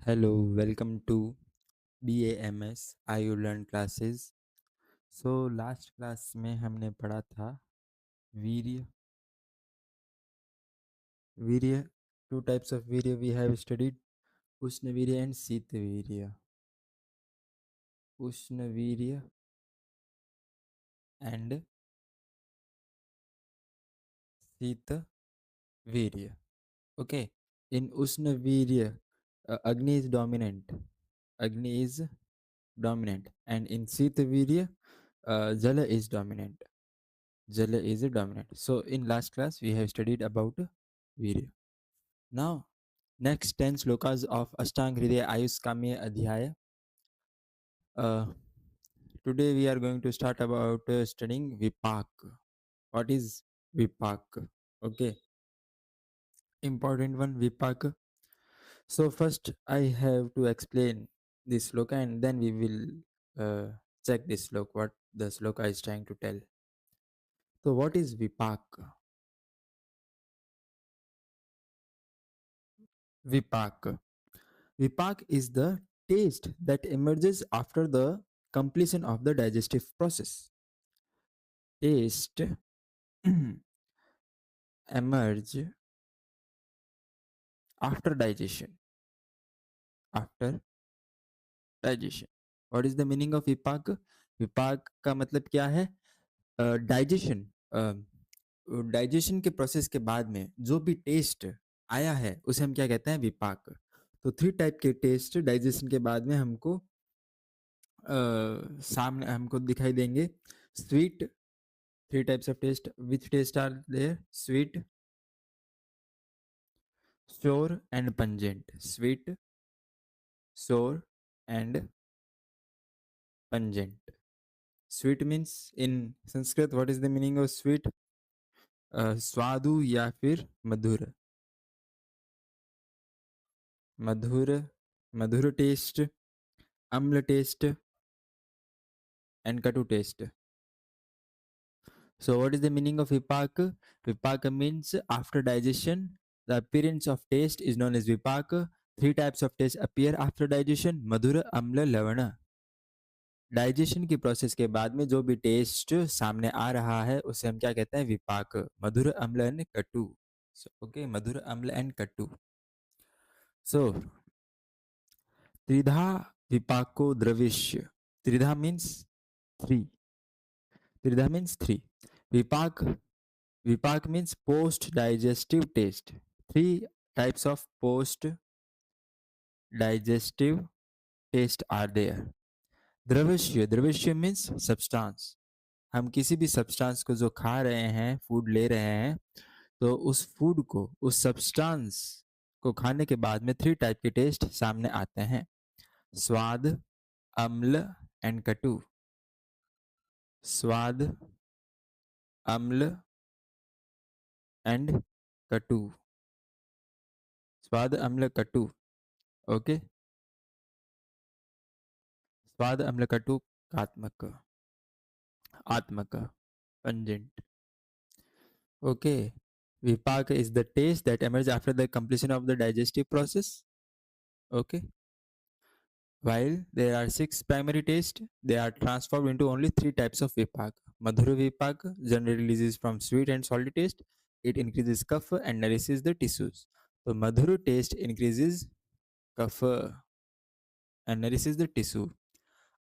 Hello, welcome to BAMS IU Learn classes. So last class में हमने पढ़ा था वीर्य वीर्य टू टाइप्स ऑफ वीर्य वी हैव स्टडीड उष्ण वीर्य एंड शीत वीर्य उष्ण वीर्य एंड शीत वीर्य. Okay, in ushna virya agni is dominant, and in sita virya jala is dominant. So in last class we have studied about virya. Now next 10 slokas of Ashtang Hridaya Ayushkamya Adhyaya. Uh, Today we are going to start about studying Vipak. What is Vipak? Okay, important one, Vipak. So first I have to explain this sloka and then we will check this sloka, what the sloka is trying to tell. So what is Vipak? Vipak. Vipak is the taste that emerges after the completion of the digestive process. Taste emerge after digestion. After digestion. What is the meaning of vipak? विपाक का मतलब क्या है? Digestion digestion के process के बाद में जो भी टेस्ट आया है उसे हम क्या कहते हैं? विपाक. तो 3 टाइप के टेस्ट डाइजेशन के बाद में हमको सामने हमको दिखाई देंगे. Sweet, 3 types of taste. Which taste are there? Sweet, sour and pungent. Sweet, sour and pungent. Sweet means in Sanskrit, what is the meaning of sweet? स्वादु या फिर मधुर. मधुर, मधुर टेस्ट, अम्ल test and katu taste. So what is the meaning of vipak? Vipak means after digestion the appearance of taste is known as vipak. 3 types of taste appear after digestion: madhura, amla, lavana. Digestion की process के बाद में जो भी test सामने आ रहा है उसे हम क्या कहते हैं? विपाक. मधुर, अम्ल एंड कटु. ओके, मधुर, अम्ल एंड कटु. सो त्रिधा विपाको द्रविष्य. त्रिधा means 3. Tridha means 3. Vipak, vipak means post digestive taste. 3 types of post digestive taste are there. Dravashya, dravashya means substance. हम किसी भी सब्सटेंस को जो खा रहे हैं, फूड ले रहे हैं, तो उस फूड को, उस सब्सटेंस को खाने के बाद में 3 टाइप के टेस्ट सामने आते हैं: स्वाद, अम्ल एंड कटु. स्वाद, अम्ल एंड कटु. स्वाद, अम्ल, कटु. ओके, स्वाद, अम्ल, कटु, आत्मक, आत्मक, pungent. Okay, vipak is the taste that emerges after the completion of the digestive process. Okay, while there are 6 primary tastes, they are transformed into only 3 types of vipak. Madhura vipak generally releases from sweet and salty taste. It increases kapha and nourishes the tissues. So madhura taste increases kapha and nourishes the tissue.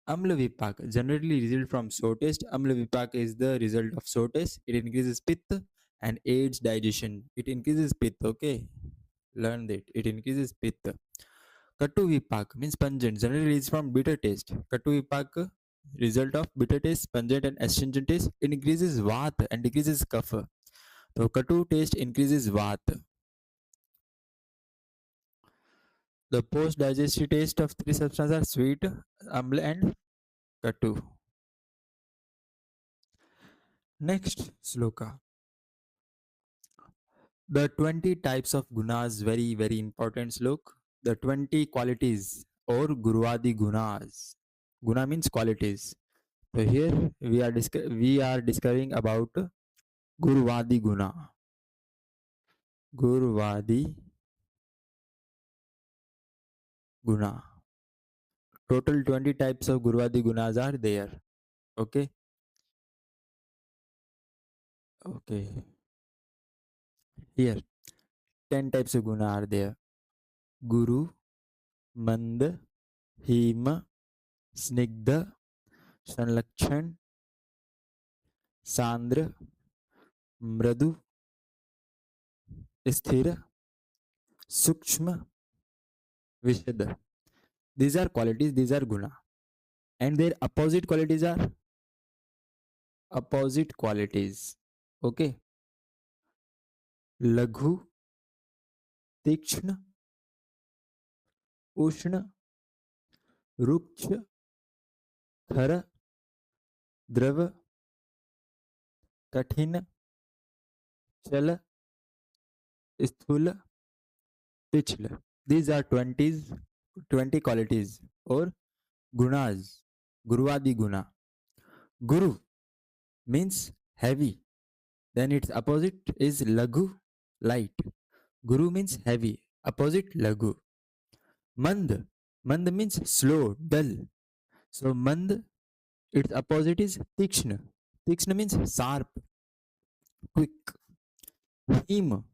Amla vipak generally result from sour taste. Amla vipak is the result of sour taste. It increases pitta and aids digestion. It increases pitta. Okay, learn that. It increases pitta. Katu vipak means pungent. Generally is from bitter taste. Katu vipak result of bitter taste, pungent and astringent taste. It increases vata and decreases kapha. So katu taste increases vata. The post digestive taste of 3 substances are sweet, amla and katu. Next sloka. The 20 types of gunas, very, very important slok. The 20 qualities or Guruvadi gunas. Guna means qualities. So here we are discovering about Guruvadi guna. Guruvadi guna. Total 20 types of Guruvadi gunas are there. Okay. Okay. Here 10 types of guna are there. Guru, Mand, Hima, Snigdha, Sanlakshan, Sandra, Mradu, Sthira, Sukshma, Vishada. These are qualities, these are guna. And their opposite qualities are opposite qualities. Okay. Laghu, Tikshna, Ushna, Ruksh, Khara, Drava, Kathina, Chala, Sthula, Pichla. These are 20 qualities or gunas. Guruvadi guna. Guru means heavy. Then its opposite is Laghu, light. Guru means heavy. Opposite Laghu. Mand. Mand means slow, dull. So Mand, its opposite is Tikshna. Tikshna means sharp, quick. Him.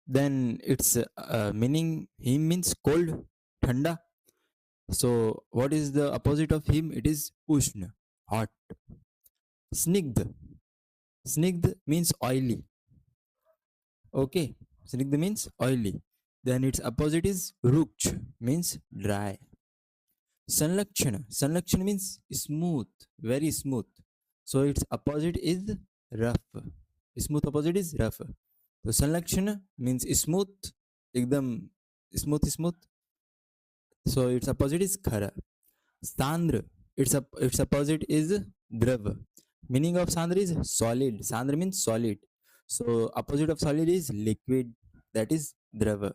Then its meaning, him means cold, thanda. So what is the opposite of him? It is Ushna, hot. Snigdh. Snigdh means oily. Okay. Snigdh means oily. Then its opposite is Ruksh, means dry. Sanlakshana. Sanlakshana means smooth, very smooth. So its opposite is rough. Smooth opposite is rough. So Sanlakshana means smooth, ekdam smooth. So its opposite is khara. Sandra, its opposite is drava. Meaning of Sandra is solid. Sandra means solid. So opposite of solid is liquid. That is drava.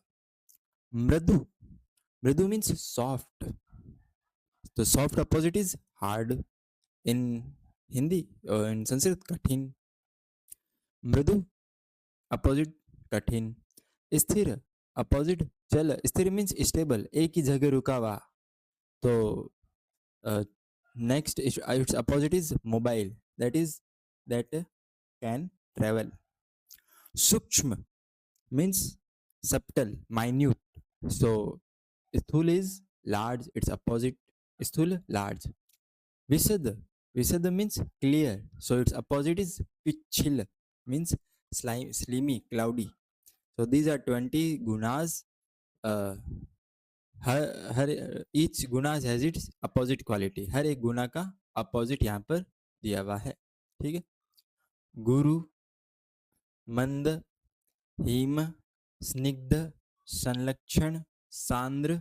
Mradu. Mradu means soft. The soft opposite is hard in Hindi or in Sanskrit kathin. Mradu opposite kathin. Sthir opposite चल. स्थिर means stable, एक ही जगह रुका हुआ. तो next its opposite is mobile, that is that can travel. Sukshma means subtle, minute. So sthul is large, its opposite sthul, large. Visad. Visad means clear. So its opposite is pichil, means slimy, cloudy. So these are 20 gunas. Uh, हर each guna has its opposite quality. हर एक गुना का opposite यहाँ पर दिया हुआ है. ठीक है. गुरु, मंद, हिम, स्निग्ध, संलक्षण, सांद्र,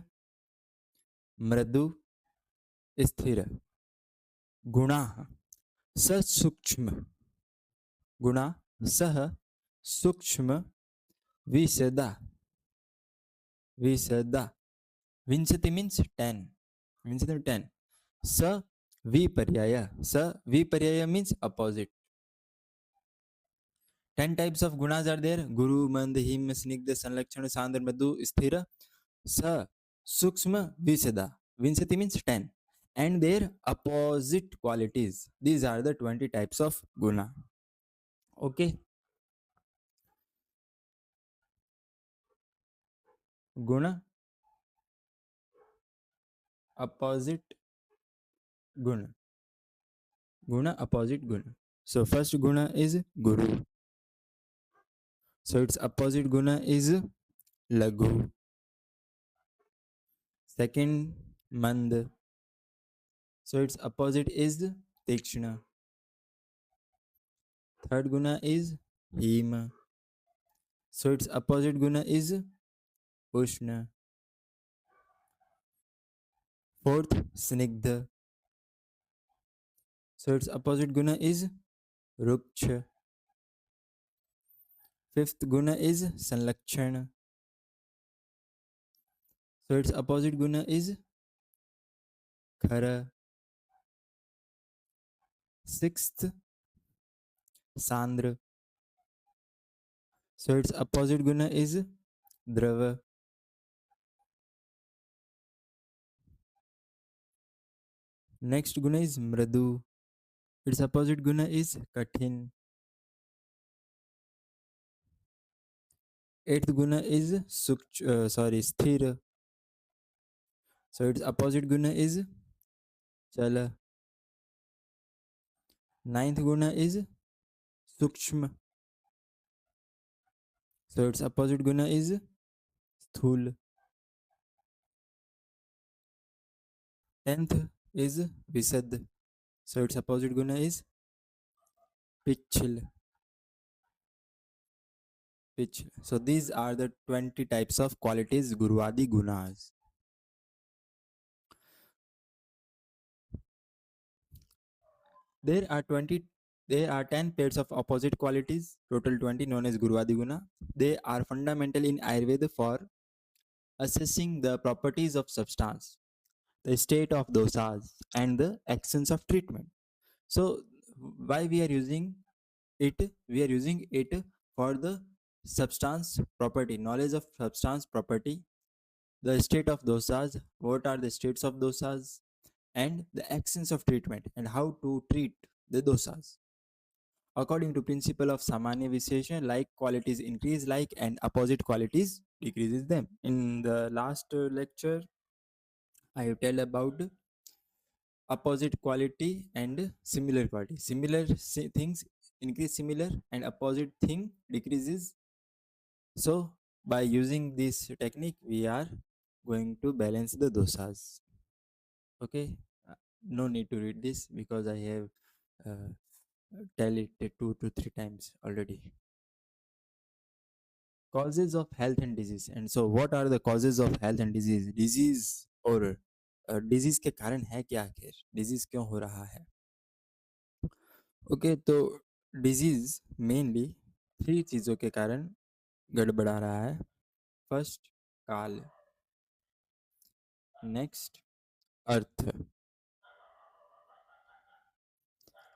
मृदु, स्थिर. गुणा सूक्ष्म. गुणा सह सूक्ष्म विशदा. विशदा. विंशति मीन्स 10. विंशति 10. स विपर्याय. स विपर्याय means opposite. 10 types of gunas are there. Guru, Mand, Him, Snigdha, Sanlakshana, Sandra, Madhu, Sthira, Sa, Sukshma, Visada. Vinsati means 10. And their opposite qualities. These are the 20 types of guna. Okay. Guna, opposite guna. Guna, opposite guna. So first guna is Guru. So its opposite guna is Laghu. Second, Mand. So its opposite is Tikshna. Third guna is Hima. So its opposite guna is Ushna. Fourth, Snigdha. So its opposite guna is Ruksha. Fifth guna is Sanlakshana. So its opposite guna is Khara. Sixth, Sandra. So its opposite guna is Drava. Next guna is mradu. Its opposite guna is kathin. Eighth guna is sthir. So its opposite guna is chala. Ninth guna is sukshma. So its opposite guna is sthul. Tenth is visad. So its opposite guna is pichil. Pichil. So these are the 20 types of qualities Guruvadi gunas. There are 20 there are 10 pairs of opposite qualities, total 20, known as Guruvadi guna. They are fundamental in Ayurveda for assessing the properties of substance, the state of dosas, and the actions of treatment. So why we are using it? We are using it for the substance property, knowledge of substance property, the state of dosas, what are the states of dosas, and the actions of treatment, and how to treat the dosas. According to principle of Samanya Visheshan, like qualities increase like and opposite qualities decreases them. In the last lecture, I tell about opposite quality and similar quality. Similar things increase similar and opposite thing decreases. So by using this technique, we are going to balance the dosas. Okay, no need to read this because I have uh, tell it 2 to 3 times already. Causes of health and disease. And so what are the causes of health and disease और disease के कारण है क्या, आखिर disease क्यों हो रहा है? ओके, तो डिजीज मेनली 3 चीज़ों के कारण गड़बड़ा रहा है. फर्स्ट काल, next earth,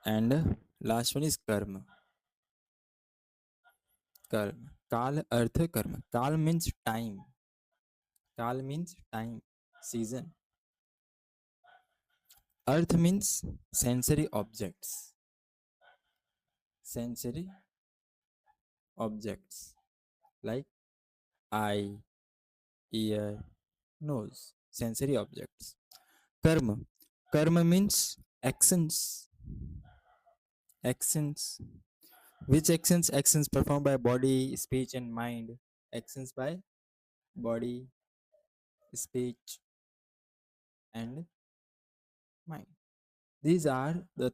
and last one is कर्म. कर्म, काल, अर्थ, कर्म. काल मीन्स टाइम. काल means time, season. Earth means sensory objects. Sensory objects like eye, ear, nose. Sensory objects. Karma. Karma means actions. Actions. Which actions? Actions performed by body, speech, and mind. Actions by body, speech, and mind. These are the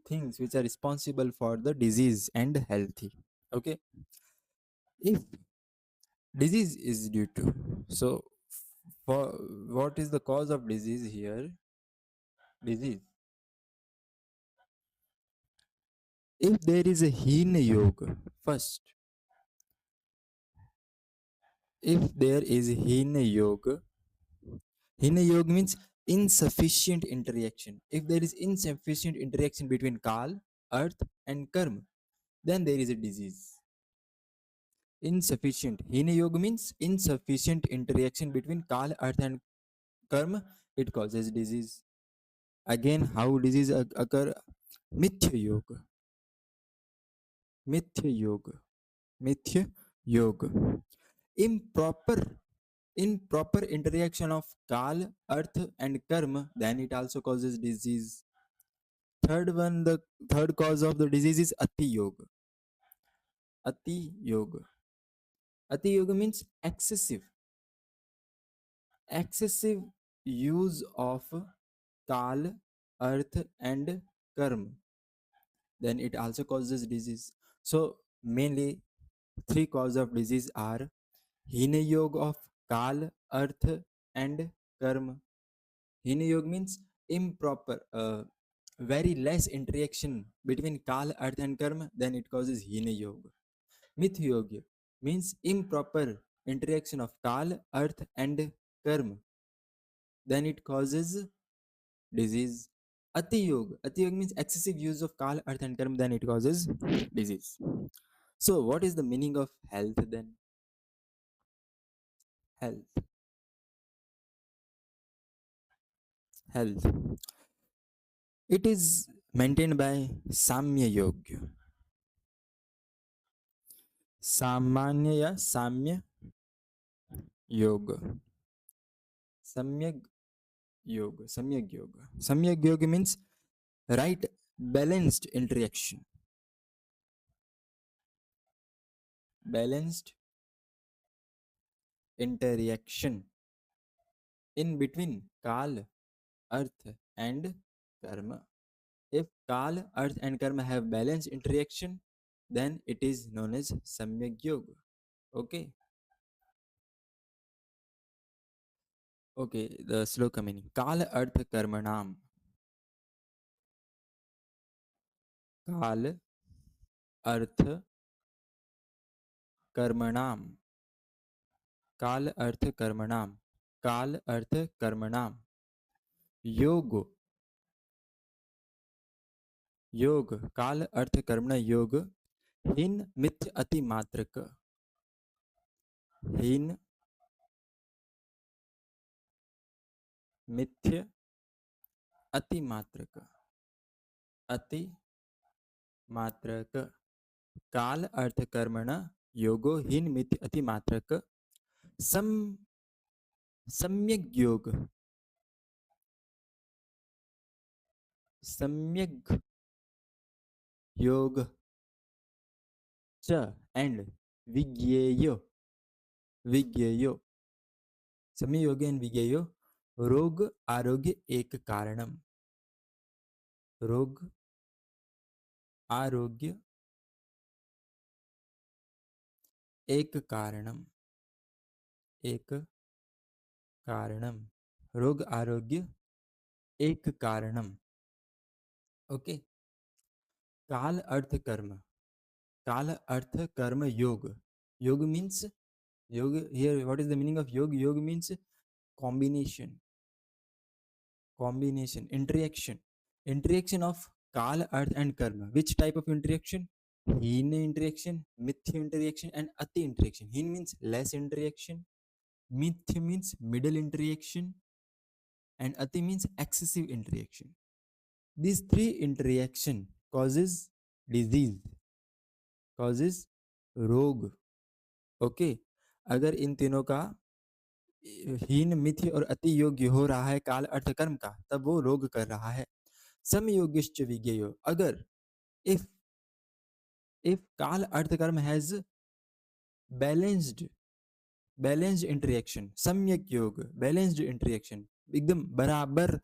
things which are responsible for the disease and healthy. Okay. If disease is due to, so for what is the cause of disease here? Disease. If there is a Hina Yoga, first, if there is Hina Yoga means insufficient interaction. If there is insufficient interaction between Kal, Earth, and Karma, then there is a disease. Insufficient. Hina Yoga means insufficient interaction between Kal, Earth, and Karma. It causes disease. Again, how disease occur? Mithya Yoga. Mithya Yoga. Mithya Yoga. Improper interaction of Kal, Earth, and Karma, then it also causes disease. The third cause of the disease is Ati Yoga. Ati Yoga. Ati Yoga means excessive use of Kal, Earth, and Karma. Then it also causes disease. So mainly 3 causes of disease are Hina Yoga of Kal, Earth, and Karma. Hina Yoga means improper, very less interaction between Kal, Earth, and Karma, then it causes Hina Yoga. Mithya Yoga means improper interaction of Kal, Earth, and Karma, then it causes disease. Ati Yoga. Ati Yoga means excessive use of Kal, Earth, and Karma, then it causes disease. So, what is the meaning of health then? Health. Health. It is maintained by Samya Yoga. सामान्य या साम्य योग. सम्यक योग. सम्यक योग. Samyak yoga means right balanced interaction. Balanced interaction in between Kal, Earth and Karma. If Kal, Earth and Karma have balanced interaction, then it is known as Samyak Yoga. Okay. Okay, the sloka meaning. Kal Arth Karmanam. Kal Arth Karmanam. Kal Arth Karmanam. Kal Arth Karmanam. योग. योग. काल अर्थ कर्मण योग. हीन मिथ्य अति मात्रक. हीन मिथ्य अति मात्रक. अति मात्रक. काल अर्थ कर्मण योगो हीन मिथ्य अति मात्रक. सम सम्यक योग. सम्यक योग च एंड विज्ञेयो. विज्ञेयो. सम्यक योग एंड विज्ञेयो. रोग आरोग्य एक कारणम. रोग आरोग्य एक कारणम. एक कारणम. रोग आरोग्य एक कारणम. ओके. काल अर्थ कर्म. काल अर्थ कर्म योग. Yoga means yoga here. What is the meaning of yoga? Yoga means combination. Combination, interaction. Interaction of Kal, Earth and Karma. Which type of interaction? Hina interaction, Mithya interaction and Ati interaction. Hin means less interaction. Mithya means middle interaction. And Ati means excessive interaction. These three interaction causes disease. Causes रोग. Okay. अगर इन तीनों का हीन मिथ्य और अति योग्य हो रहा है काल अर्थ कर्म का, तब वो रोग कर रहा है. सम योगिश्च विज्ञेयो. अगर if काल अर्थ कर्म has balanced interaction, सम्यक योग, balanced interaction, एकदम बराबर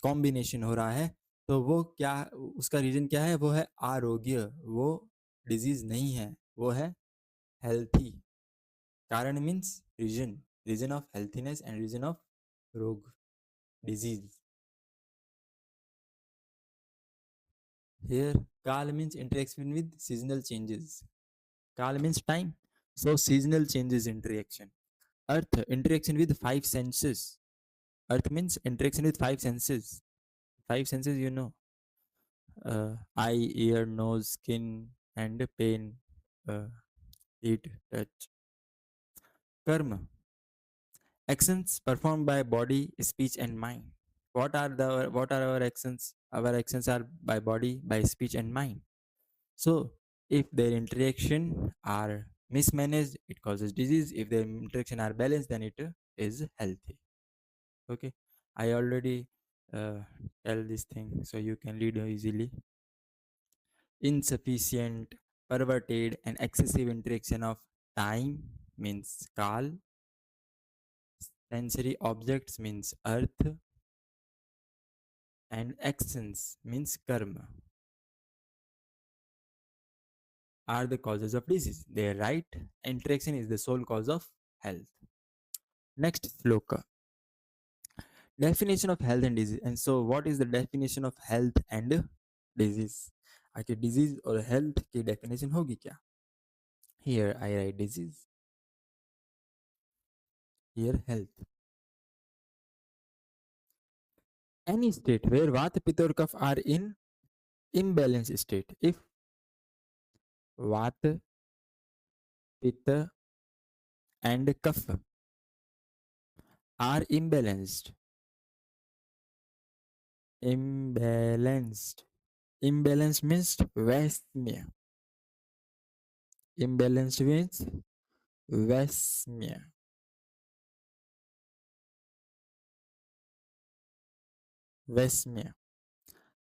कॉम्बिनेशन हो रहा है, तो वो क्या, उसका रीजन क्या है? वो है आरोग्य. वो डिजीज नहीं है, वो है healthy. Karan means reason of healthiness and reason of rog, disease. Here, Kal means interaction with seasonal changes. Kal means time. So, seasonal changes interaction. Earth, interaction with five senses. Earth means interaction with five senses. Five senses, you know. Eye, ear, nose, skin, and pain, heat, touch. Karma, actions performed by body, speech, and mind. What are our actions? Our actions are by body, by speech, and mind. So, if their interaction are mismanaged, it causes disease. If their interaction are balanced, then it is healthy. Okay, I already tell this thing, so you can read easily. Insufficient, perverted, and excessive interaction of time means Kal. Sensory objects means Earth. And actions means Karma are the causes of disease. They are right. Interaction is the sole cause of health. Next sloka. Definition of health and disease. And so, what is the definition of health and disease? आखिर disease और health की definition होगी क्या? Here I write disease. Here health. Any state where Vata, Pitta or Kapha are in imbalanced state. If Vata, Pitta and Kapha are imbalanced Imbalanced. Imbalanced means Westmia. Imbalanced means Westmia. Westmia.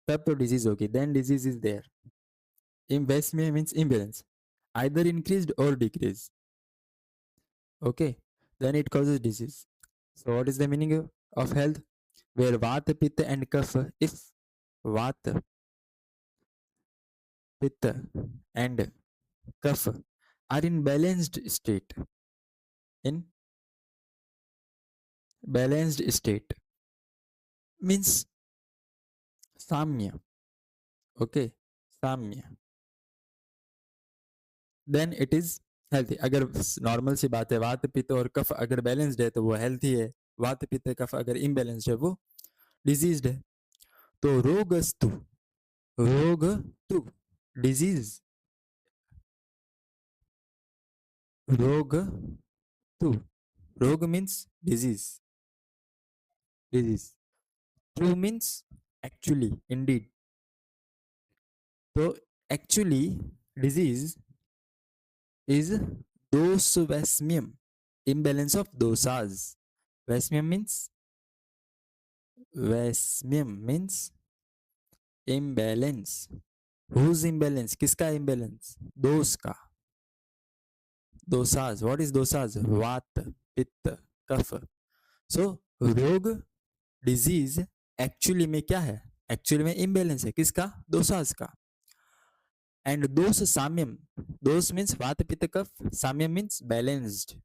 तब तो disease होगी. Then disease is there. Westmia means imbalance. Either increased or decreased. Okay. Then it causes disease. So what is the meaning of health? Where Vata, Pitta and Kapha, if Vata, Pitta and Kapha are in balanced state, in balanced state means Samya. Okay. Samya. Then it is healthy. अगर normal सी बात है, वात पित्त और कफ अगर balanced है तो वो हेल्थी है. वात पित्त कफ अगर इम्बैलेंस्ड है वो डिजीज्ड है. तो रोगस्तु, रोग तु, डिजीज, रोग तु, रोग means disease, disease. True means actually, indeed. So actually disease is dosvasmium, imbalance of dosas. Vasmium means, vasmium means imbalance. Whose imbalance? किसका imbalance? दोष का. Dosas. What is dosas? Vata, pitta, kapha. So रोग, disease actually में क्या है? Actually में imbalance है. किसका? दोसाज का. एंड दोष साम्यम. दोष means vata pitta kapha. Samyam means balanced.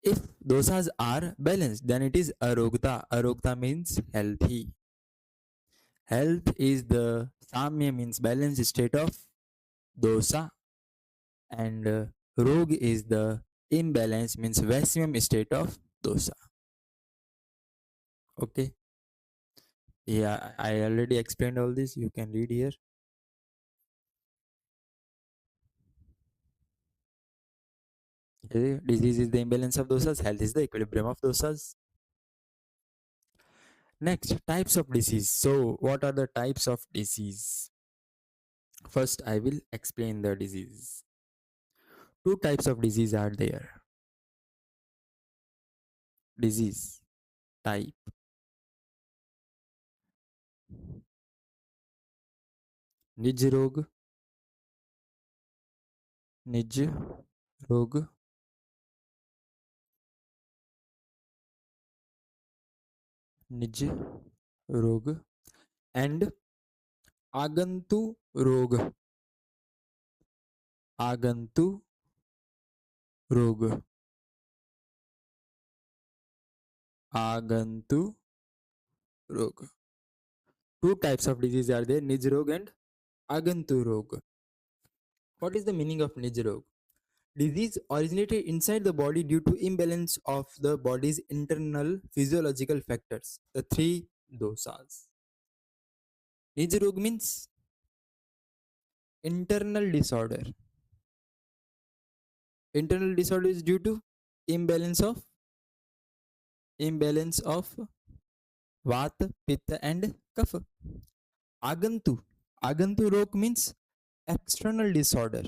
If dosas are balanced, then it is arogta. Arogta means healthy. Health is the samya means balanced state of dosa, and rog is the imbalance means vacuum state of dosa. Okay. Yeah, I already explained all this. You can read here. Okay. Disease is the imbalance of dosas. Health is the equilibrium of dosas. Next, types of disease. So, what are the types of disease? First, I will explain the disease. Two types of disease are there. Disease type. निज रोग, निज रोग, निज रोग and आगंतु रोग, आगंतु रोग, आगंतु रोग. Two types of disease are there, nij rog and agantu rog. What is the meaning of nij rog? Disease originated inside the body due to imbalance of the body's internal physiological factors, the three dosas. Nij rog means internal disorder. Internal disorder is due to imbalance of vata, pitta and kapha. Agantu. Agantu rog means external disorder.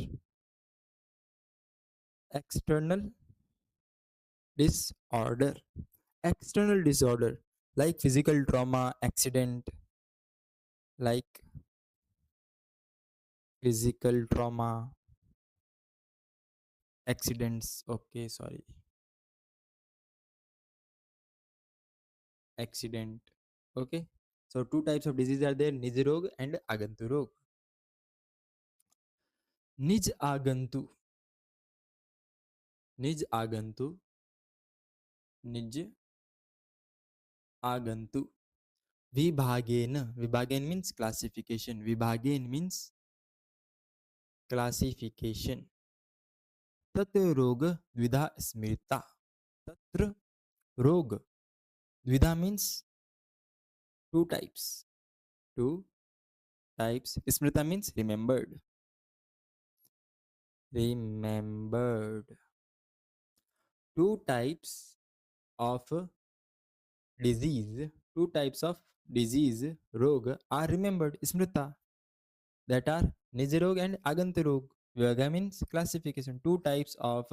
External disorder. External disorder like physical trauma, accident, like physical trauma, accidents. Okay, sorry. Accident. Okay. So two types of disease are there, Nij rog and Agantu rog. Nij Agantu. Nij Agantu. Nij Agantu. Vibhagen. Vibhagen means classification. Vibhagen means classification. Tatra rog dvidha smrita. Tatra rog dvidha means two types. Two types. Smrita means remembered. Remembered. Two types of disease Two types of disease, rog, are remembered, smrita, that are nij rog and agant rog. Vyaga means classification. Two types of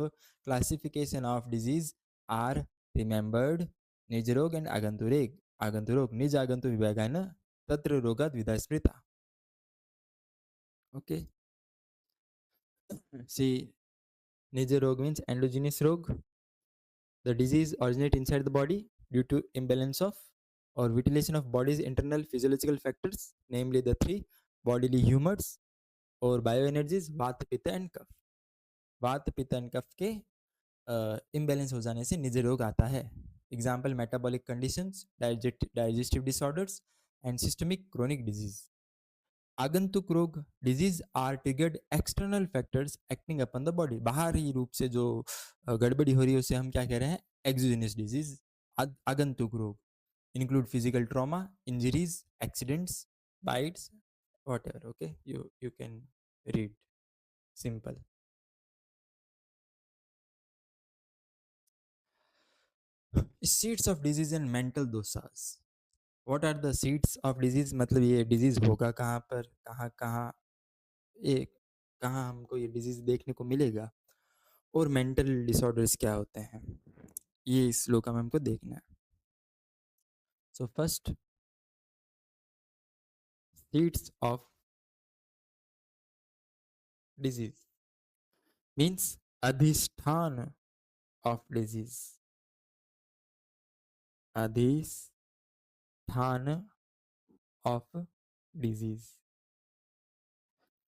classification of disease are remembered, nij rog and agantu reg. Agantu rog, nij agantu vibhagana, tatra rogat vida smrita. Okay. See, nij rog means endogenous rog. The disease originates inside the body due to imbalance of or mutilation of body's internal physiological factors, namely the three bodily humors और bio energies वात पित्त and कफ. वात पित्त and कफ के imbalance हो जाने से निज रोग आता है. Example metabolic conditions, digestive disorders and systemic chronic disease. आगंतुक रोग disease are triggered external factors acting upon the body. बाहरी रूप से जो गड़बड़ी हो रही है उसे हम क्या कह रहे हैं? Exogenous disease. आगंतुक रोग include physical trauma, injuries, accidents, bites, whatever. Okay, you can read. Simple. Seeds of disease and mental dosas. What are the seeds of disease? मतलब ये डिजीज होगा कहाँ पर, कहाँ कहाँ, ये कहाँ हमको ये डिजीज देखने को मिलेगा, और मेंटल डिसऑर्डर्स क्या होते हैं, ये इस श्लोका में हमको देखना है. So first, seeds of disease means अधिष्ठान ऑफ डिजीज. अधिष्ठान ऑफ डिजीज.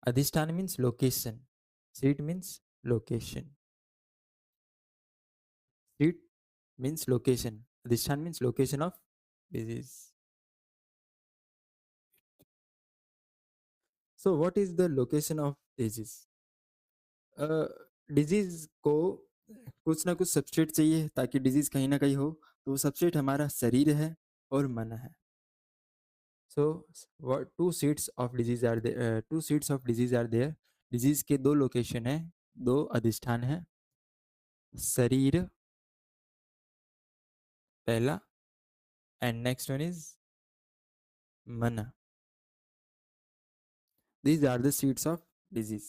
अधिष्ठान means location. Seat means location. Seat means location. Adhishthan means location of disease. So what is the location of disease? Disease को कुछ ना कुछ substrate चाहिए ताकि disease कहीं ना कहीं हो. तो सबस्ट्रेट हमारा शरीर है और मन है. So two seeds of disease are there. Two seeds of disease are there. Disease के दो लोकेशन है, दो अधिष्ठान है. शरीर पहला and next one is man. These are the seeds of disease.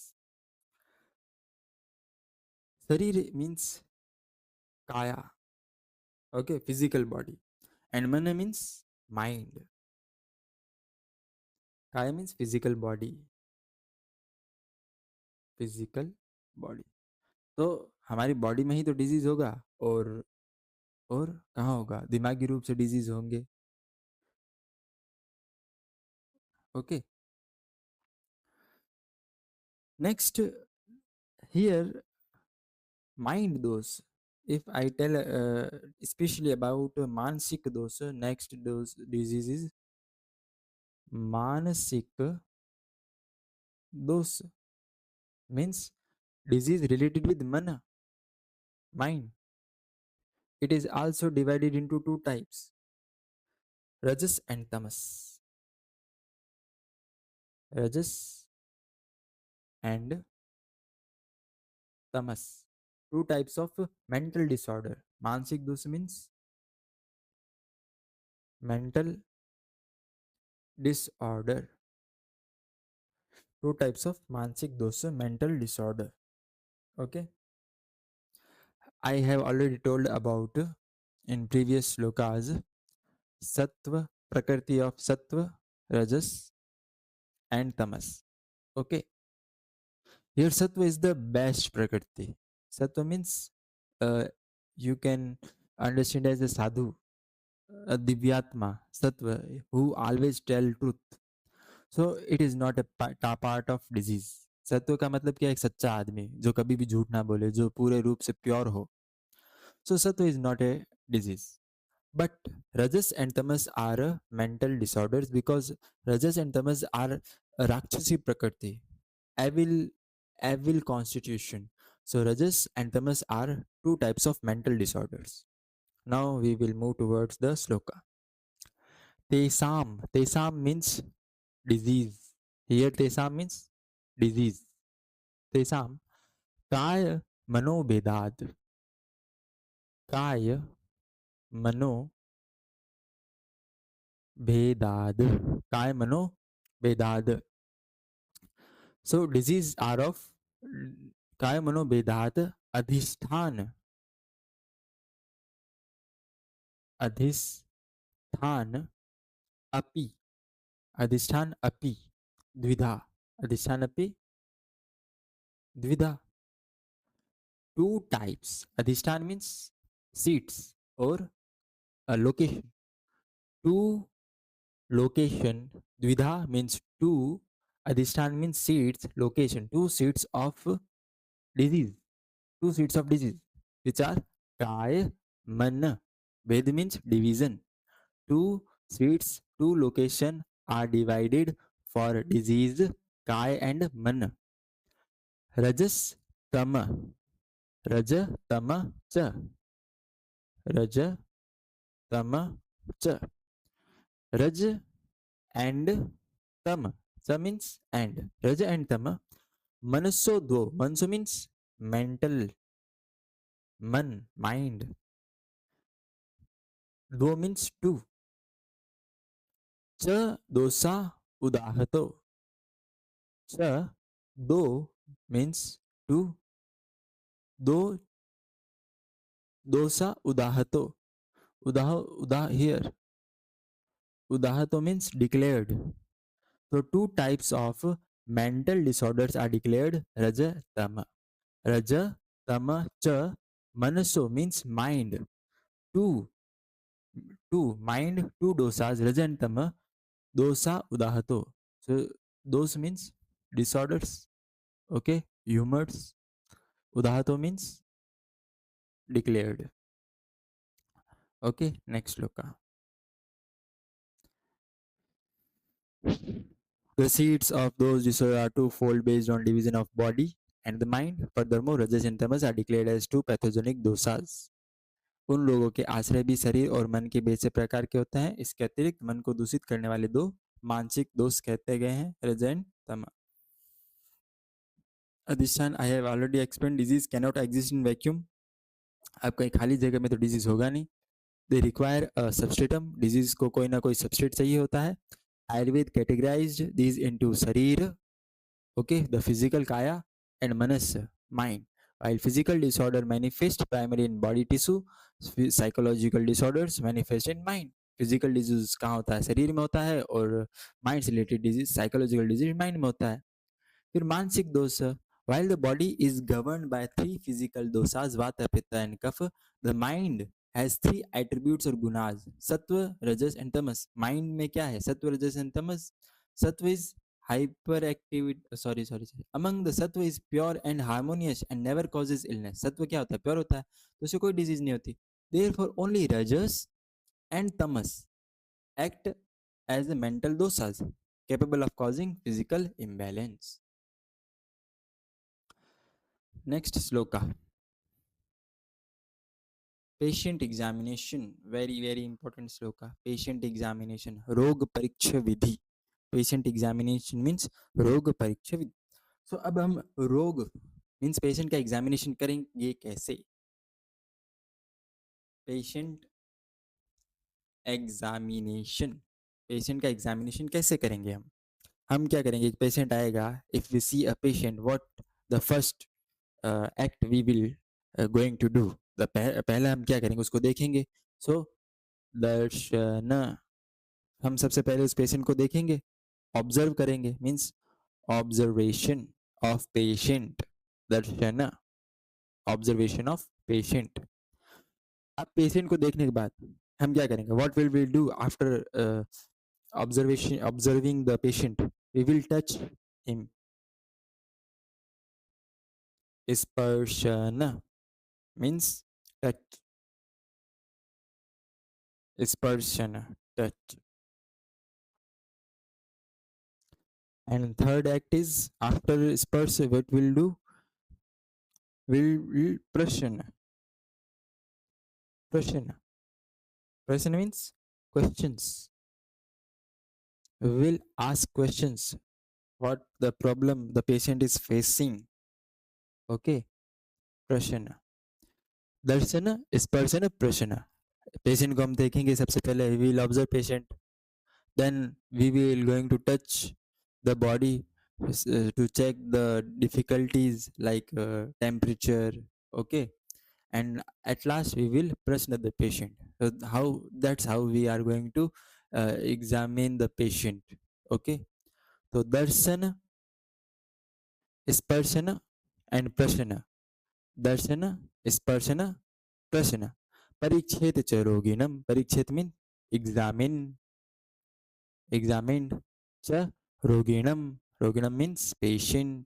Sharir means kaya, okay, physical body, and mana means mind. Kaya means physical body, physical body. तो हमारी बॉडी में ही तो डिजीज होगा, और कहाँ होगा? दिमागी रूप से डिजीज होंगे. ओके. नेक्स्ट हियर mind दोष. If I tell especially about मानसिक दोष, next dose disease is मानसिक दोष means disease related with mana, mind. It is also divided into two types, rajas and tamas. Rajas and tamas. Two types of mental disorder. Mansik dosh means mental disorder. Two types of mansik dosha, mental disorder. Okay. I have already told about in previous slokas sattva, prakriti of sattva, rajas and tamas. Okay. Here sattva is the best prakriti. Sattva means you can understand as a sadhu, a divyatma, sattva, who always tell truth. So it is not a part of disease. सत्व का मतलब क्या? एक सच्चा आदमी जो कभी भी झूठ ना बोले, जो पूरे रूप से प्योर हो. So sattva is not a disease. But rajas and tamas are mental disorders because rajas and tamas are rakshasi prakriti, evil, evil constitution. So rajas and tamas are two types of mental disorders. Now we will move towards the sloka. Tesam. Tesam means disease. Here tesam means disease. Tesam. Kaya manobedad. Kaya mano भेदाद, काय मनो भेदाद. So disease are of काय मनो भेदाद अधिष्ठान, अधिष्ठान अपि, अधिष्ठान अपि द्विधा, अधिष्ठान अपि द्विधा. Two types. Adhistan means seats or a location. Two location. Dvidha means two. Adhistan means seats, location. Two seats of disease. Two seats of disease, which are Kaya, Man. Ved means division. Two seats, two location are divided for disease Kaya and Man. Rajas, Tama. Raja, Tama, Cha. Raja, Tama, Cha. Raj and Tama. Sa means and. Raja and Tama. Manaso dvo. Manso means mental. Man, mind. Dvo means two. Cha dosa udahato. Cha do means two. Do dosa udahato. Udah here. Udahato means declared. So two types of mental disorders are declared Raja Tama. Raja Tama Cha. Manaso means mind. Two, two mind, two dosas, Raja and Tama. Dosa udahato. So those means disorders. Okay, humors. Udahato means declared. Okay, next loka. The seeds of those disorders are twofold based on division of body and the mind. Furthermore, Rajas and Tamas are declared as two pathogenic dosas. उन लोगों के आश्रय भी शरीर और मन के भेद से प्रकार के होते हैं. इसके अतिरिक्त मन को दूषित करने वाले दो मानसिक दोष कहते गए हैं रज एंड तम. अधिष्ठान I have already explain. Disease cannot exist in vacuum. अब कहीं खाली जगह में तो डिजीज होगा नहीं. They require a सब्सटेटम. डिजीज को कोई ना कोई सब्सटेट चाहिए होता है. आयुर्वेद कैटेगराइज्ड दीज इनटू शरीर, ओके, द फिजिकल काया and manas, mind. While physical disorder manifest primarily in body tissue, psychological disorders manifest in mind. Physical disease कहाँ होता है? शरीर में होता है. और mind से related disease, psychological disease mind में होता है. फिर मानसिक दोष. While the body is governed by three physical dosas, vata, pitta and kapha, the mind has three attributes or gunas: sattva, rajas and tamas. Mind में क्या है? Sattva, rajas and tamas. Sattva is hyperactivity, sorry, among the sattva is pure and harmonious and never causes illness. Sattva क्या होता है? Pure होता है, तो उसे कोई disease नहीं होती. Therefore only rajas and tamas act as the mental dosas capable of causing physical imbalance. Next sloka. Patient examination, very important sloka. Patient examination, rog pariksha vidhi. Patient examination means rog pariksha vidhi. So अब हम रोग means patient का examination करेंगे कैसे? Patient examination, patient का examination कैसे करेंगे हम क्या करेंगे? एक पेशेंट आएगा. If we see a patient, what the first act we will going to do? पहले हम क्या करेंगे? उसको देखेंगे. सो दर्शन, हम सबसे पहले उस पेशेंट को देखेंगे, ऑब्जर्व करेंगे. Means observation of patient. दर्शन, ऑब्जर्वेशन ऑफ पेशेंट. अब पेशेंट को देखने के बाद हम क्या करेंगे? What will we do after observing the patient? We will touch him. Sparshana means touch. Sparshana, touch. And third act is after sparsh, what we'll do? We'll prashana. Prashana. Prashana means questions. We will ask questions. What the problem the patient is facing. Okay. Prashana. दर्शन, स्पर्शन, प्रश्न. Patient को हम देखेंगे सबसे पहले. We will observe patient. Then we will going to touch the body to check the difficulties like temperature. Okay, and at last we will pressure the patient. So how, that's how we are going to examine the patient. Okay, so darsana, sparshana and prashana. Darsana, sparshana, prashana. Parichet cha roginam. Parichet means examine, examined cha roginam. Roginam means patient.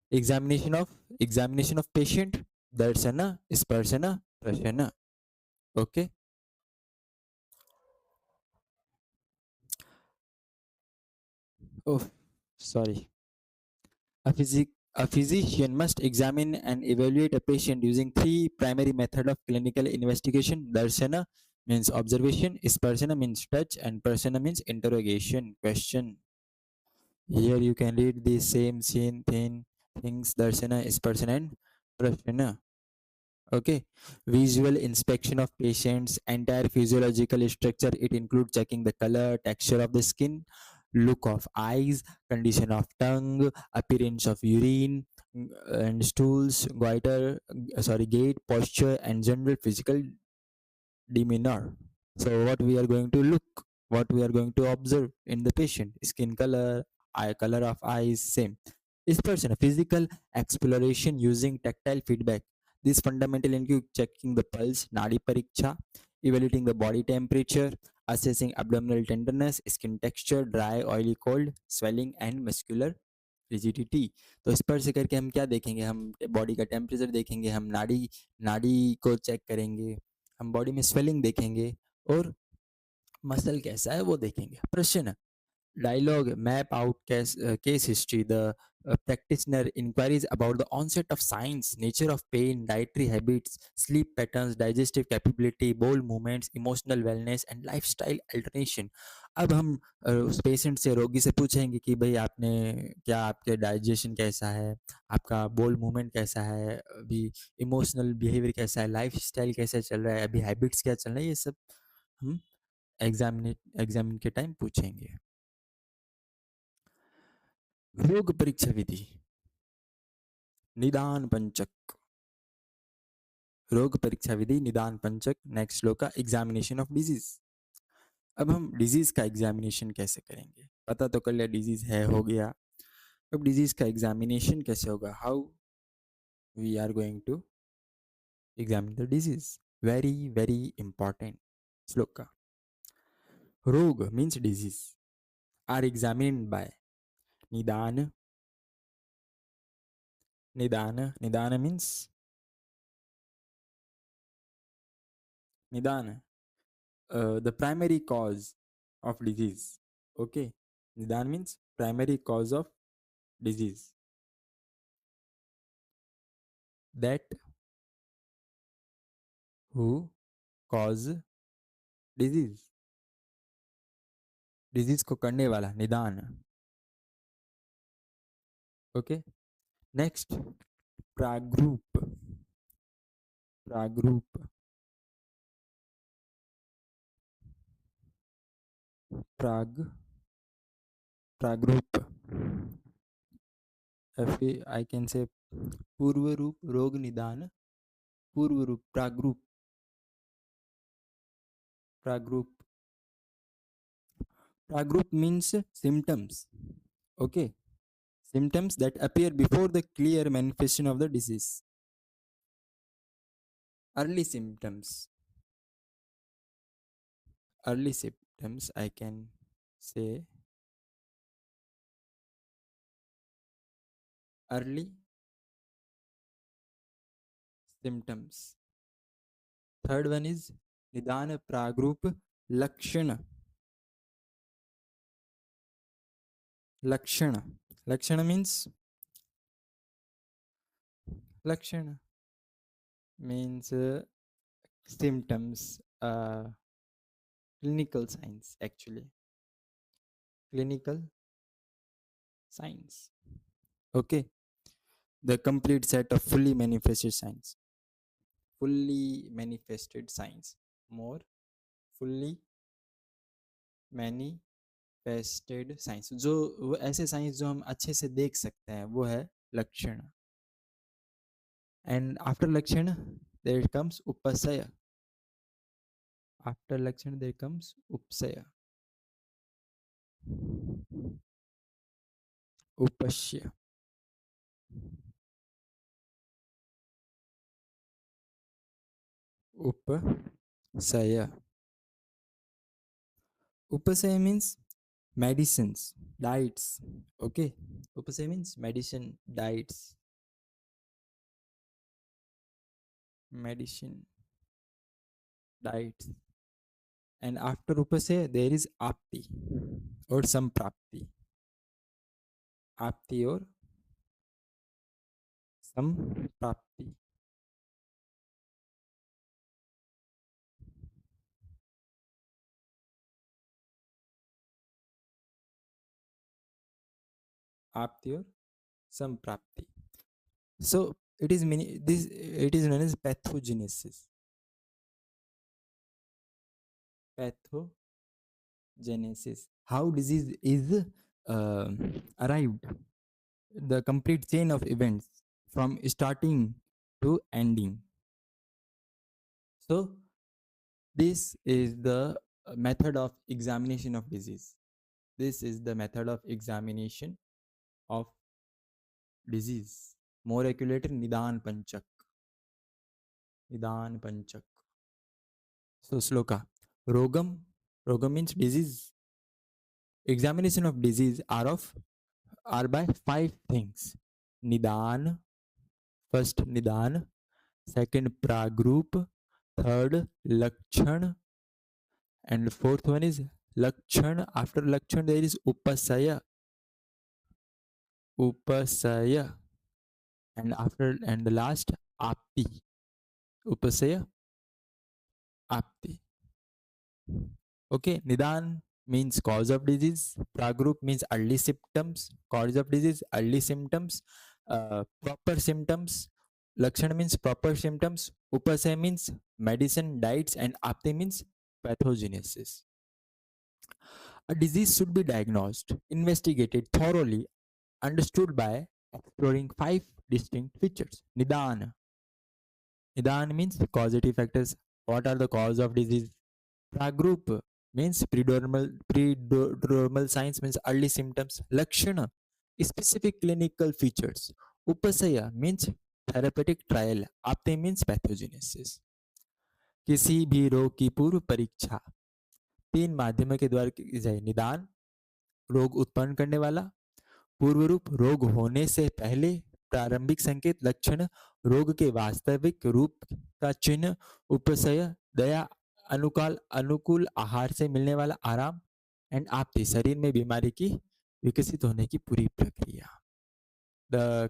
Examination of patient. Darsana, sparshana, prashana. Okay. Oh, sorry. A physician must examine and evaluate a patient using three primary methods of clinical investigation. Darshana means observation, Sparshana means touch, and Prashana means interrogation, question. Here you can read the same scene things, Darshana, Sparshana, and Prashana. Okay, visual inspection of patient's entire physiological structure. It includes checking the color, texture of the skin, look of eyes, condition of tongue, appearance of urine and stools, goiter, gait, posture, and general physical demeanor. So what we are going to look, what we are going to observe in the patient: skin color, eye color of eyes, same. Is person physical exploration using tactile feedback. This fundamental include checking the pulse, nadi pariksha, evaluating the body temperature, assessing abdominal tenderness, skin texture, dry, oily, cold, swelling, and muscular rigidity. तो स्पर्श करके हम क्या देखेंगे, हम body का temperature देखेंगे, हम नाड़ी नाड़ी को चेक करेंगे, हम बॉडी में स्वेलिंग देखेंगे और मसल कैसा है वो देखेंगे. प्रश्न dialogue map out case history. The practitioner inquiries about the onset of signs, nature of pain, dietary habits, sleep patterns, digestive capability, bowel movements, emotional wellness and lifestyle alternation. अब हम उस पेशेंट से, रोगी से पूछेंगे कि भाई आपने क्या, आपके डाइजेशन कैसा है, आपका बोल मूवमेंट कैसा है, अभी इमोशनल बिहेवियर कैसा है, लाइफ स्टाइल कैसा चल रहा है, अभी हैबिट्स क्या चल रहा है, ये सब हम एग्जामिन के टाइम पूछेंगे. रोग परीक्षा विधि. निदान पंचक. रोग परीक्षा विधि निदान पंचक. नेक्स्ट श्लोक का एग्जामिनेशन ऑफ डिजीज. अब हम डिजीज का एग्जामिनेशन कैसे करेंगे, पता तो कर लिया डिजीज है, हो गया. अब डिजीज का एग्जामिनेशन कैसे होगा, how we are going to examine the disease. Very very important श्लोक का. रोग means disease are examined by निदान. निदान, निदान मीन्स निदान, the primary cause of disease. Okay, Nidan means primary cause of disease. That who cause disease. Disease को करने वाला निदान. Okay. Next, प्रागरूप. प्रागरूप. प्रागरूप. I can say पूर्व रूप, रोग निदान, पूर्व रूप, प्रागरूप. प्रागरूप. Pragroup means symptoms. Okay. Symptoms that appear before the clear manifestation of the disease. Early symptoms. Early symptoms, I can say early symptoms. Third one is Nidana Pragroup Lakshana. Lakshana. Lakshana means Lakshana means symptoms, clinical signs actually. Clinical signs. Okay. The complete set of fully manifested signs. Fully manifested signs. More fully manifested science, जो वो ऐसे science जो हम अच्छे से देख सकते हैं, वो है लक्षण. And after lakshan there comes upasaya. After lakshan there comes upasaya. Upasaya. Upasaya. Upasaya means medicines, diets. Okay. Upasaya means medicine, diets, medicine, diets. And after Upasaya, there is Apti or Samprapti. Apti or Samprapti. Apti or Samprapti. So it is this it is known as pathogenesis. Pathogenesis. How disease is uh, arrived. The complete chain of events from starting to ending. So this is the method of examination of disease. This is the method of examination of disease. More accurately, Nidan Panchak. Nidan Panchak. So Sloka. Rogam. Rogam means disease. Examination of disease are by five things. Nidan. First Nidan. Second Pragrup. Third Lakshan. And fourth one is Lakshan. After Lakshan, there is Upasaya. Upasaya. And the last Apti. Upasaya, Apti. Okay, Nidan means cause of disease. Pragrup means early symptoms. Cause of disease, early symptoms, proper symptoms. Lakshan means proper symptoms. Upasaya means medicine, diets, and Apti means pathogenesis. A disease should be diagnosed, investigated thoroughly, understood by exploring five distinct features. Nidan. Nidan means causative factors. What are the cause of disease? Pragrup means predominal signs, means early symptoms. Lakshana, specific clinical features. Upasaya means therapeutic trial. Apte means pathogenesis. किसी भी रोग की पूर्व परीक्षा तीन माध्यमों के द्वारा की जाए. निदान, रोग उत्पन्न करने वाला. पूर्व रूप, रोग होने से पहले प्रारंभिक संकेत लक्षण, रोग के वास्तविक रूप का चिन्ह. उपसय, दया, अनुकाल अनुकूल आहार से मिलने वाला आराम. एंड आपके शरीर में बीमारी की विकसित होने की पूरी प्रक्रिया. द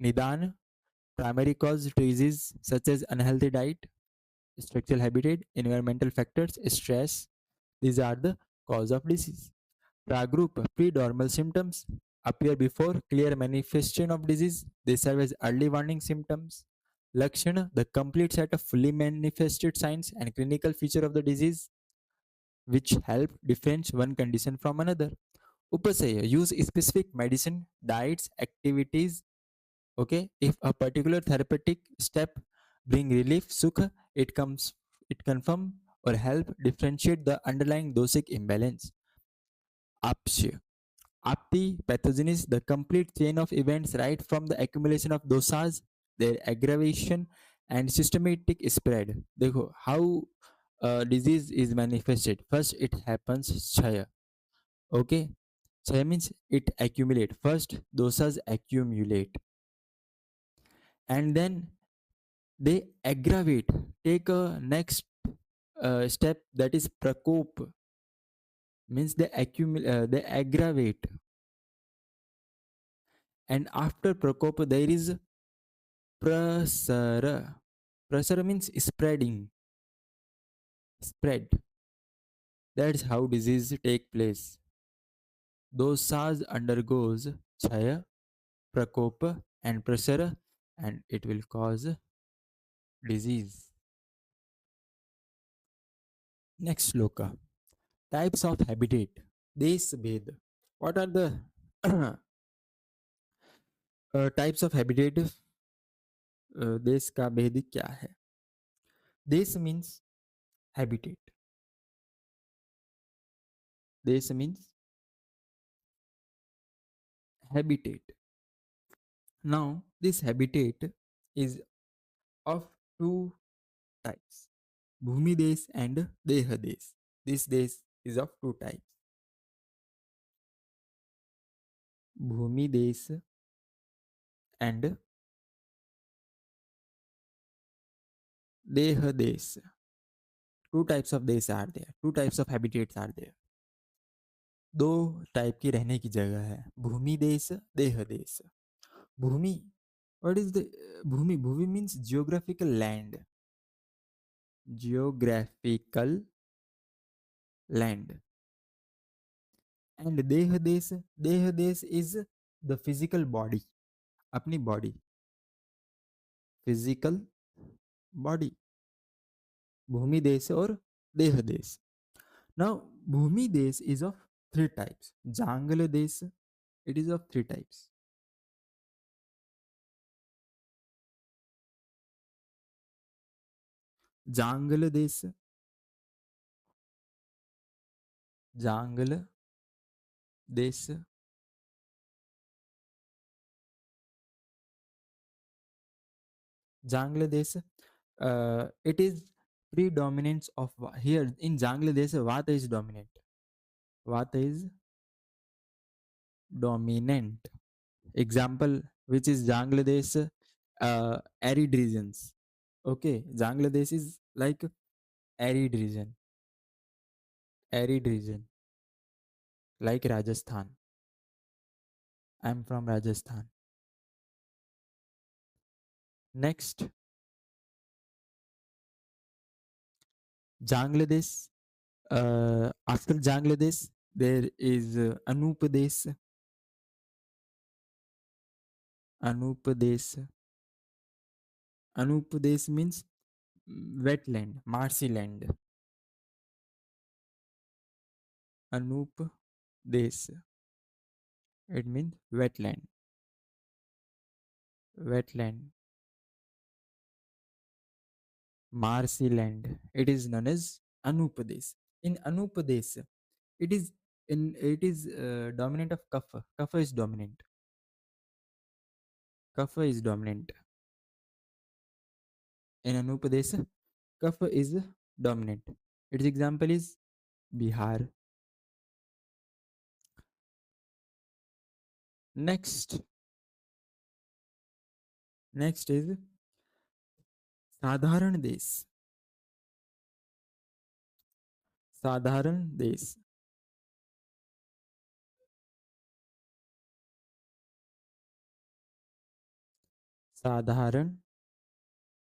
निदान, primary cause disease such as unhealthy diet, structural habitat, environmental factors, stress. These are the cause of disease. Pragroup, pre-normal symptoms appear before clear manifestation of disease. They serve as early warning symptoms. Lakshana, the complete set of fully manifested signs and clinical feature of the disease which help differentiate one condition from another. Upasaya, use specific medicine, diets, activities. Okay, if a particular therapeutic step bring relief, sukha, it confirm or help differentiate the underlying dosic imbalance. Apsya, Apti, pathogenesis, the complete chain of events right from the accumulation of dosas, their aggravation and systematic spread. देखो how disease is manifested. First it happens chaya. Okay, chaya means it accumulate. First dosas accumulate and then they aggravate. Take a next step, that is prakop, means they aggravate. And after prakop there is prasara. Prasara means spreading, spread. That's how disease take place. Dosas undergoes chaya, prakopa, and prasara, and it will cause disease. Next sloka. Types of habitat. देश भेद. What are the types of habitat? देश का भेद क्या है? देश means habitat. देश means habitat. Now, this habitat is of two types, Bhumi Desh and Deha Desh. This desh is of two types, Bhumi Desh and Deha Desh. Two types of desh are there, two types of habitats are there. दो type की रहने की जगह है, भूमि देश, देह देश. भूमि, what is the bhumi? Bhumi means geographical land. Geographical land. And deh desh is the physical body. अपनी body, physical body. भूमि देश और देह देश. Now, भूमि देश is of three types. Jangal देश, it is of three types. Jangal देश, जांगल देश, जांगल देश. It is predominance of here in Jangla Desha. Vata is dominant. Vata is dominant. Example, which is Bangladesh, arid regions. Okay, Bangladesh is like arid region, arid region, like Rajasthan. I'm from Rajasthan. Next, Bangladesh. After Bangladesh, there is Anup Desh. Anup Desh. Anup Desh means wetland, marshy land. Anup Desh. It means wetland. Wetland. Marshy land. It is known as Anupadesh. In Anupadesh, it is dominant of Kapha. Kapha is dominant. Kapha is dominant. In Anupadesh, Kapha is dominant. Its example is Bihar. Next is साधारण देश. साधारण देश. साधारण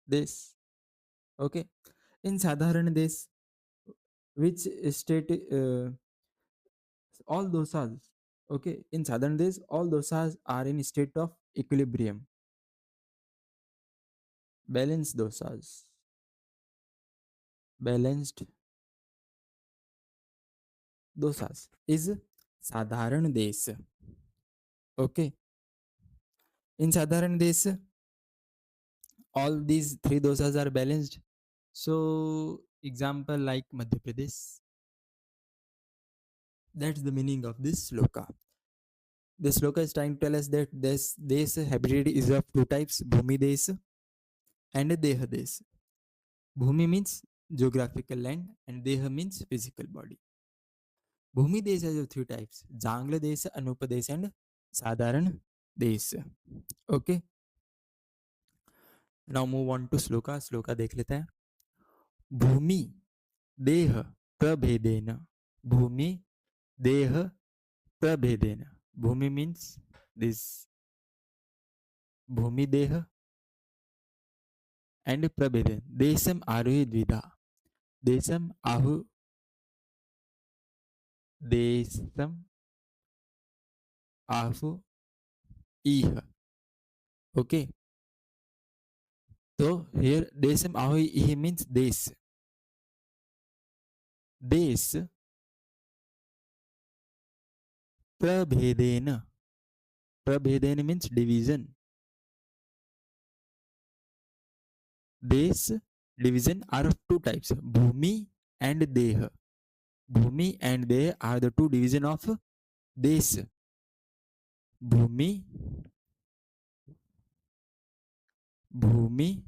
देश. Okay. In साधारण देश, which state, all dosas, okay, in southern days all dosas are in state of equilibrium, balanced dosas, balanced dosas is sadharan desh. Okay, in sadharan desh all these three dosas are balanced. So example like Madhya Pradesh. That's the meaning of this sloka. This sloka is trying to tell us that this habitat is of two types, bhumi desh and deha desh. Bhumi means geographical land and deha means physical body. Bhumi desh has three types, Jangla desh, Anupa desh and Sadharan desh. Okay. Now move on to sloka. Sloka देख लेते हैं. भूमि देह प्रभेदेन. भूमि देह प्रभेदेन. Bhumi means this, Bhumi deha and prabheden. Desam aruhi dvida. Desam ahu. Desam ahu iha. Okay. So here desam ahu ihi means des. Des Prabhedena. Prabhedena means division. This division are of two types, Bhumi and Deha. Bhumi and Deha are the two division of Des. Bhumi, Bhumi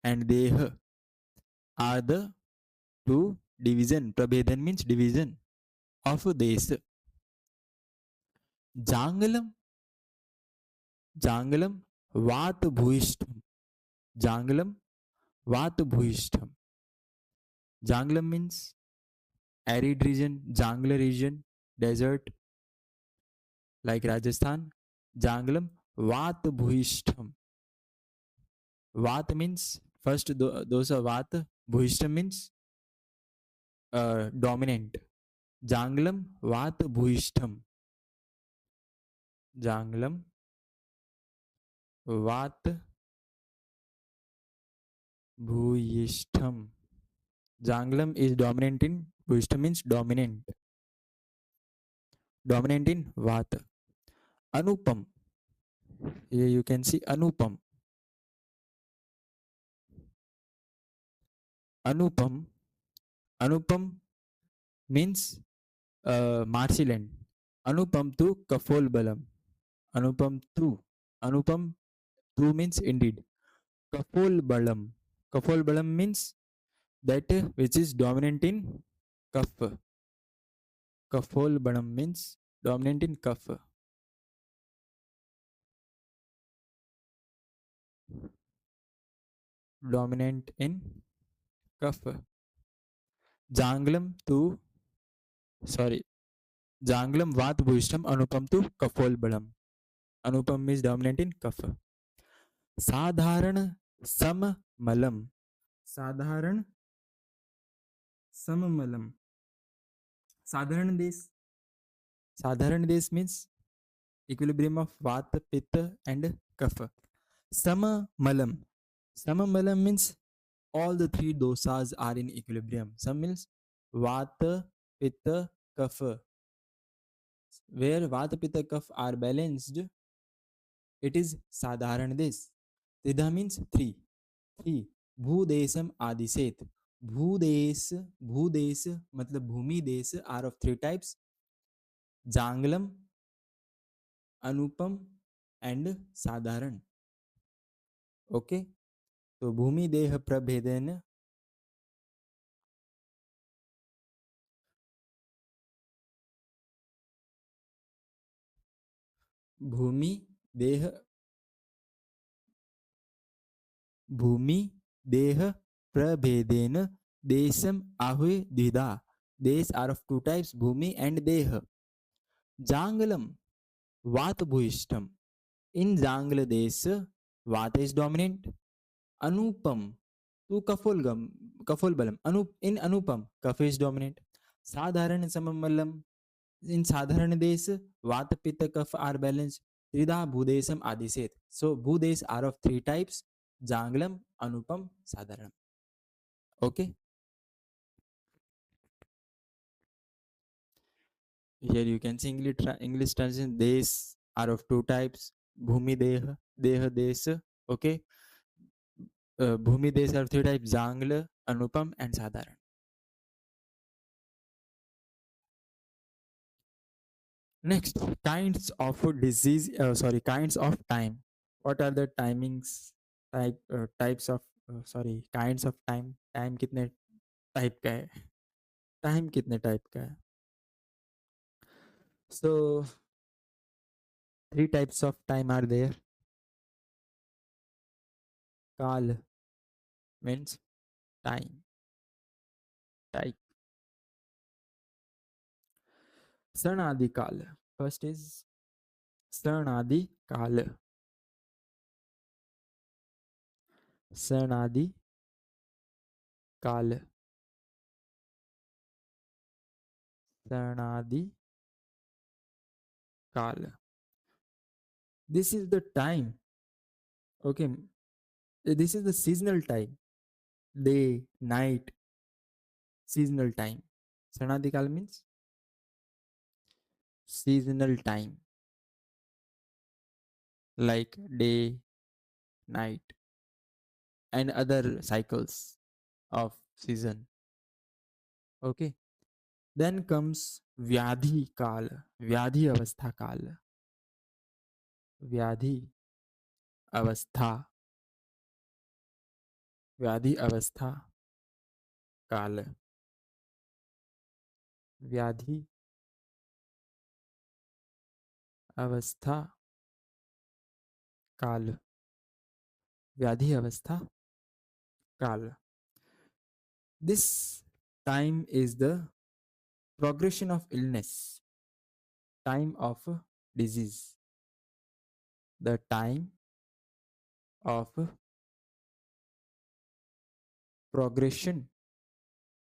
and Deha are the two division. Prabhedan means division of Des. Jangalam, Jangalam, Vat Bhuishtham. Jangalam, Vat Bhuishtham. Jangalam means arid region, Jangla region, desert like Rajasthan. Jangalam, Vat Bhuishtham. Vat means first those are Vat. Bhuishtham means dominant. Janglam, Vat Bhuishtham. Janglam, Vat Bhuishtham. Janglam is dominant in Bhuishtham means dominant. Dominant in Vat. Anupam. Here you can see Anupam. Anupam. Anupam means marshy land. Anupam tu Kafol Balam. Anupam tu. Anupam tu means indeed. Kafol Balam. Kafol Balam means that which is dominant in Kaf. Kafol Balam means dominant in Kaf. Dominant in Kaf. Janglam tu, sorry, Janglam Vat Bhuishtam Anupam tu Kafol Balam. Anupam is dominant in Kaf. Sadharan Sammalam. Sadharan Sammalam. Sadharan Des. Sadharan Des means equilibrium of Vata, Pitta and Kapha. Samamalam. Samamalam means all the three dosas are in equilibrium. Sam means Vata, Pitta, Kapha. Where Vata, Pitta, Kapha are balanced, it is Sadharan Des. Tridha means three. Three. Bhudesam Adiset. Bhudes, Bhudes मतलब भूमि देश are of three types. Janglam, Anupam and Sadharan. Okay. तो भूमि देह प्रभेदेन भूमि देह भूमि देह प्रभेदेन देशम आहुए द्विधा. Desh are of two types, Bhumi and Deha. Jangalam, Vat Bhuishtam. In Jangla Desh, Vata is dominant. Anupam, to Kafol Balam. In Anupam, Kaf is dominant. Sadharan Samamalam. In Sadharan Desh, Vata, Pitta, Kaf are balanced. Tridha Bhudesam Adiset. So Bhudes are of three types, Janglam, Anupam, Sadharanam. Okay. Here you can see English translation. Des are of two types, Bhumi Deha, Deha Des. Okay. Bhumi Des are of three types, Jangla, Anupam and Sadharan. Next, kinds of disease. Kinds of time. What are the timings? Types of kinds of time. Time कितने type का है? Time कितने type का है? So three types of time are there. Kal means time. Type. Sanadi Kala. First is Sanadi Kala. Sanadi Kala. Sanadi Kala. This is the time. Okay. This is the seasonal time. Day, night, seasonal time. Sanadi Kala means seasonal time like day, night, and other cycles of season. Okay. Then comes Vyadhi Kal, Vyadhi Avastha Kal, Vyadhi Avastha, Vyadhi Avastha Kal, Vyadhi Avastha Kal, Vyadhi Avastha Kal. This time is the progression of illness, time of disease, the time of progression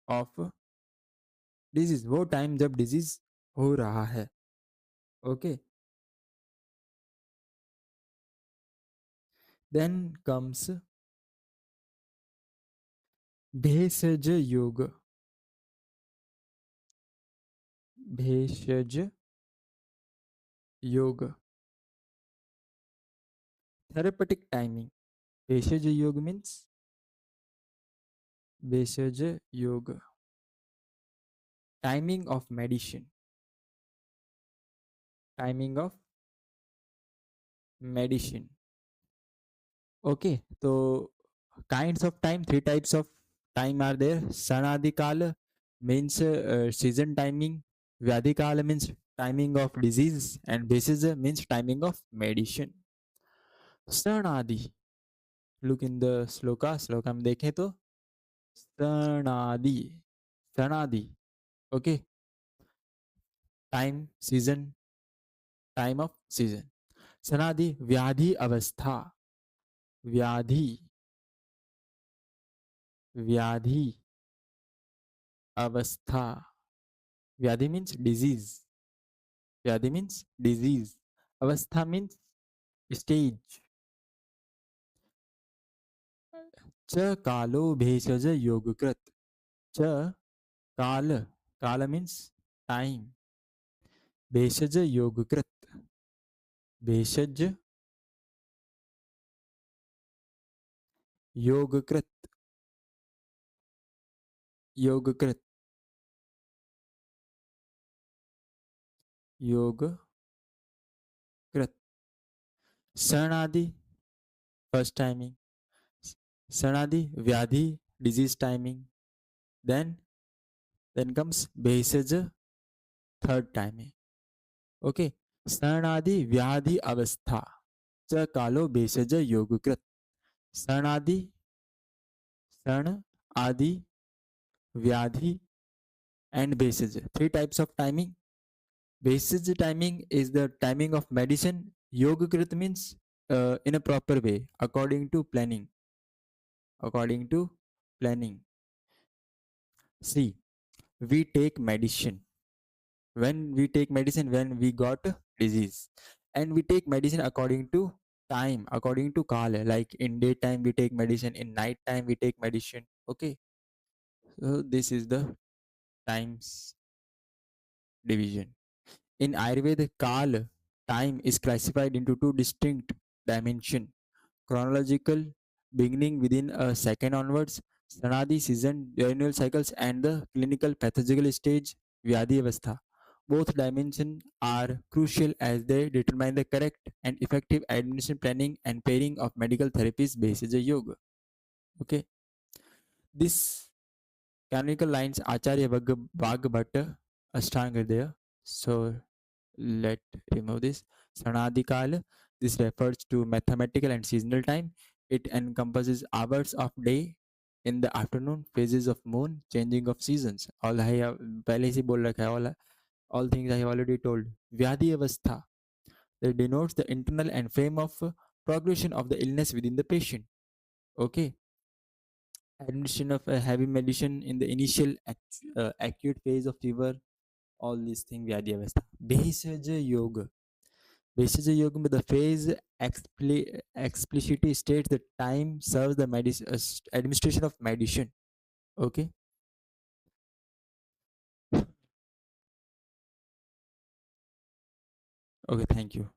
of disease, वो time जब disease हो रहा है. Okay. Then comes भेषज योग, भेषज योग, therapeutic timing. भेषज योग means भेषज योग, timing of medicine, timing of medicine. Okay. तो kinds of time, three types of time are there. Sanadikala means season timing, Vyadikala means timing of disease, and Bhesija means timing of medicine. Sanadi, look in the sloka, sloka में देखें तो Sanadi, Sanadi. Okay. Time, season, time of season. Sanadi, Vyadhi Avastha, Vyadhi, Vyadhi Avastha. Vyadhi means disease. Vyadhi means disease. Avastha means stage. च कालो भेषज योगकृत. च काल, काल means time. भेषज योगकृत, भेषज योगकृत, योगकृत, योगकृत. शरणादि first timing, शरणादि व्याधि disease timing. Then comes भेषज third timing. Okay. शरणादि व्याधि अवस्था च कालो भेषज योगकृत. शरणादि, शरण आदि, व्याधि and भेषज, three types of timing. भेषज timing is the timing of medicine. Yogakrit means in a proper way, according to planning, according to planning. See, we take medicine when we got disease, and we take medicine according to time, according to kala. Like in daytime we take medicine, in night time we take medicine. Okay. So this is the times division. In Ayurveda, Kal, time is classified into two distinct dimensions: chronological, beginning within a second onwards, Sanadi, season, diurnal cycles, and the clinical pathological stage, Vyadhi Avastha. Both dimensions are crucial as they determine the correct and effective administration, planning, and pairing of medical therapies based on yoga. Okay. This canonical lines Acharya Bhagbhata Ashtanga there. So let remove this. Sanadikal, this refers to mathematical and seasonal time. It encompasses hours of day in the afternoon, phases of moon, changing of seasons. All I have पहले से बोल रखा है. All things I have already told. Vyadhi avastha, that denotes the internal and frame of progression of the illness within the patient. Okay. Administration of a heavy medicine in the initial acute phase of fever. All these things Vyadhi avastha. Bhesaj yoga. Bhesaj yoga में the phase explicitly states the time serves the administration of medicine. Okay. Okay, thank you.